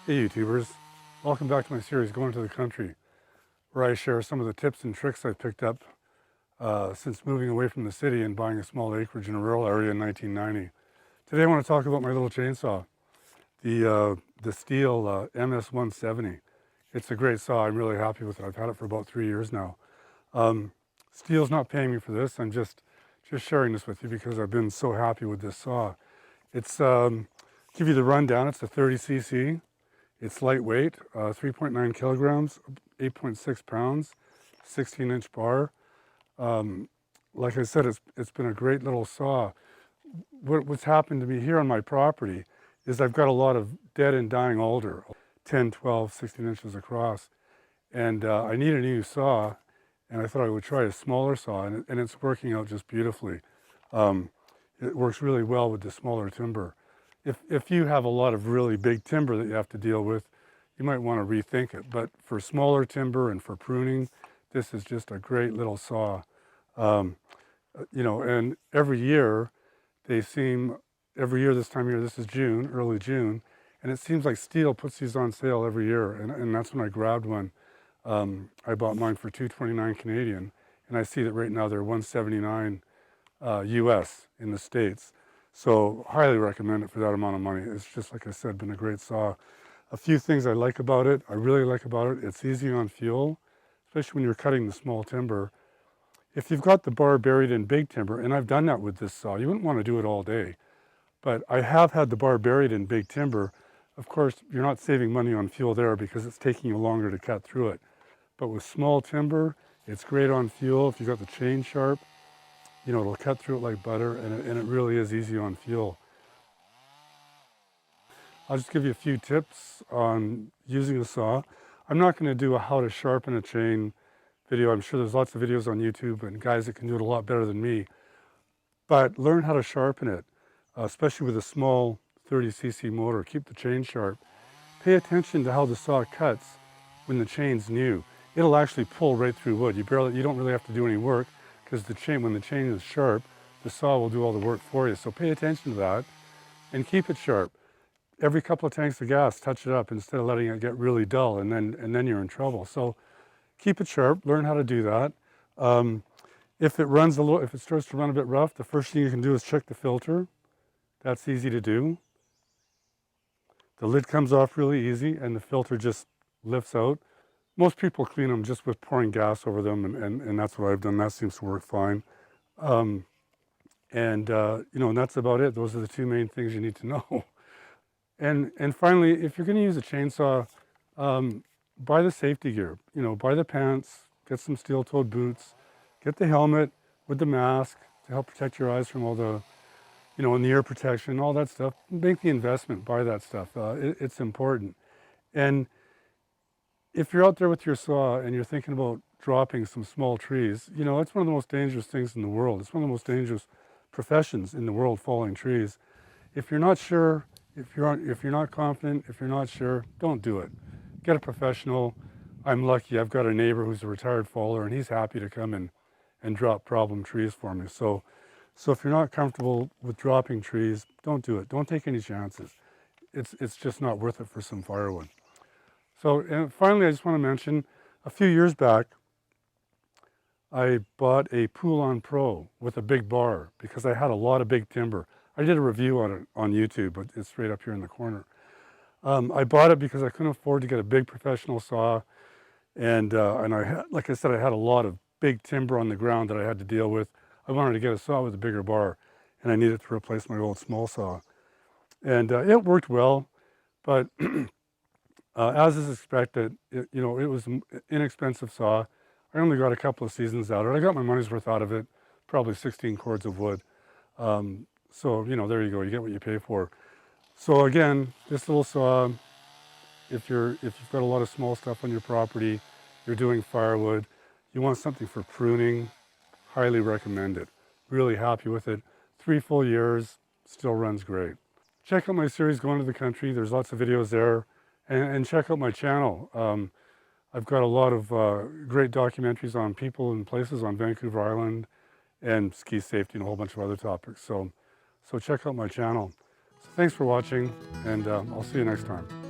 Hey YouTubers, welcome back to my series Going to the Country, where I share some of the tips and tricks I've picked up since moving away from the city and buying a small acreage in a rural area in 1990. Today I want to talk about my little chainsaw, the Stihl MS 170. It's a great saw. I'm really happy with it. I've had it for about 3 years now. Stihl's not paying me for this. I'm just sharing this with you because I've been so happy with this saw. It's give you the rundown. It's a 30cc. It's lightweight, 3.9 kilograms, 8.6 pounds, 16-inch bar. Like I said, it's been a great little saw. What's happened to me here on my property is I've got a lot of dead and dying alder, 10, 12, 16 inches across. And I need a new saw, and I thought I would try a smaller saw, and it's working out just beautifully. It works really well with the smaller timber. If you have a lot of really big timber that you have to deal with, you might want to rethink it. But for smaller timber and for pruning, this is just a great little saw. And every year this time of year, this is June, early June, and it seems like Stihl puts these on sale every year, and that's when I grabbed one. I bought mine for $229 Canadian, and I see that right now they're $179 US in the States. So highly recommend it for that amount of money. It's just, like I said, been a great saw. A few things I like about it, I really like about it, it's easy on fuel, especially when you're cutting the small timber. If you've got the bar buried in big timber, and I've done that with this saw, you wouldn't want to do it all day. But I have had the bar buried in big timber. Of course, you're not saving money on fuel there because it's taking you longer to cut through it. But with small timber, it's great on fuel. If you've got the chain sharp, it'll cut through it like butter, and it really is easy on fuel. I'll just give you a few tips on using the saw. I'm not going to do a how to sharpen a chain video. I'm sure there's lots of videos on YouTube and guys that can do it a lot better than me. But learn how to sharpen it, especially with a small 30cc motor. Keep the chain sharp. Pay attention to how the saw cuts when the chain's new. It'll actually pull right through wood. You don't really have to do any work, because when the chain is sharp, the saw will do all the work for you. So pay attention to that and keep it sharp. Every couple of tanks of gas, touch it up instead of letting it get really dull, and then you're in trouble. So keep it sharp, learn how to do that. If it starts to run a bit rough, the first thing you can do is check the filter. That's easy to do. The lid comes off really easy and the filter just lifts out. Most people clean them just with pouring gas over them, and that's what I've done. That seems to work fine. And that's about it. Those are the two main things you need to know. And finally, if you're going to use a chainsaw, buy the safety gear. Buy the pants, get some steel-toed boots, get the helmet with the mask to help protect your eyes from all the, and the ear protection, all that stuff. Make the investment, buy that stuff. It's important. And if you're out there with your saw and you're thinking about dropping some small trees, it's one of the most dangerous things in the world. It's one of the most dangerous professions in the world, falling trees. If you're not sure, if you're not confident, if you're not sure, don't do it. Get a professional. I'm lucky. I've got a neighbor who's a retired faller, and he's happy to come and drop problem trees for me. So if you're not comfortable with dropping trees, don't do it. Don't take any chances. It's just not worth it for some firewood. So, and finally, I just want to mention, a few years back, I bought a Pull-On Pro with a big bar because I had a lot of big timber. I did a review on it on YouTube, but it's right up here in the corner. I bought it because I couldn't afford to get a big professional saw, and like I said, I had a lot of big timber on the ground that I had to deal with. I wanted to get a saw with a bigger bar, and I needed to replace my old small saw. And it worked well, but as is expected, it was an inexpensive saw. I only got a couple of seasons out of it. I got my money's worth out of it, probably 16 cords of wood. So, there you go. You get what you pay for. So again, this little saw, if you've got a lot of small stuff on your property, you're doing firewood, you want something for pruning, highly recommend it. Really happy with it. 3 full years, still runs great. Check out my series, Going to the Country. There's lots of videos there. And check out my channel. I've got a lot of great documentaries on people and places on Vancouver Island and ski safety and a whole bunch of other topics. So check out my channel. So thanks for watching, and I'll see you next time.